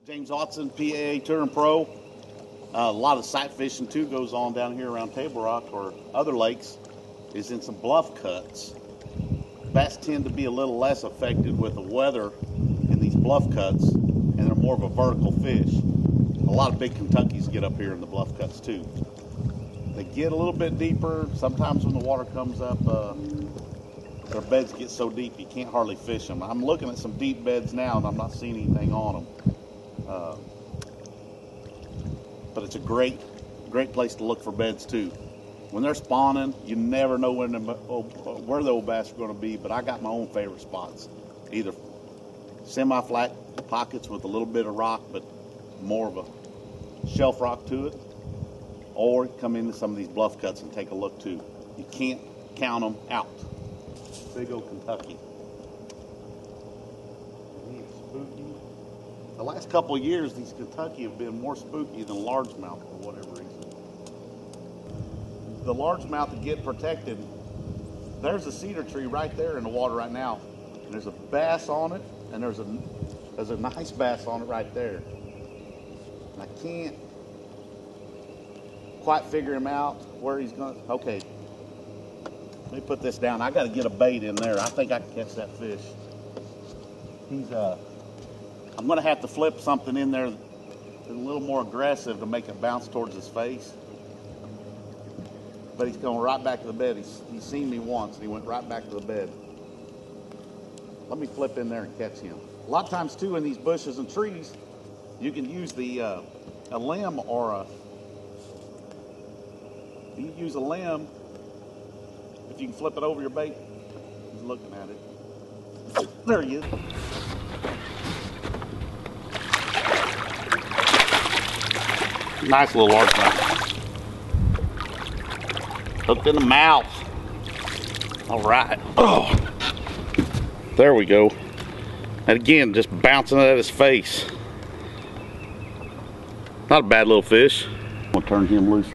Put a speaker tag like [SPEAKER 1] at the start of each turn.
[SPEAKER 1] James Watson, PAA Tour and Pro. A lot of sight fishing too goes on down here around Table Rock or other lakes, is in some bluff cuts. Bass tend to be a little less affected with the weather in these bluff cuts, and they're more of a vertical fish. A lot of big Kentuckys get up here in the bluff cuts too. They get a little bit deeper. Sometimes when the water comes up, their beds get so deep you can't hardly fish them. I'm looking at some deep beds now and I'm not seeing anything on them. But it's a great place to look for beds too. When they're spawning, you never know where the old bass are going to be, but I got my own favorite spots. Either semi-flat pockets with a little bit of rock, but more of a shelf rock to it, or come into some of these bluff cuts and take a look too. You can't count them out. Big old Kentucky. Spooky. The last couple of years, these Kentucky have been more spooky than largemouth for whatever reason. The largemouth that get protected, there's a cedar tree right there in the water right now. And there's a bass on it, and there's a nice bass on it right there. And I can't quite figure him out where he's going. Okay, let me put this down. I got to get a bait in there. I think I can catch that fish. I'm going to have to flip something in there a little more aggressive to make it bounce towards his face. But he's going right back to the bed. He's seen me once, and he went right back to the bed. Let me flip in there and catch him. A lot of times, too, in these bushes and trees, you can use a limb or you can use a limb if you can flip it over your bait. He's looking at it. There he is. Nice little largemouth. Hooked in the mouth. All right. Oh, there we go. And again, just bouncing at his face. Not a bad little fish. I'm gonna turn him loose.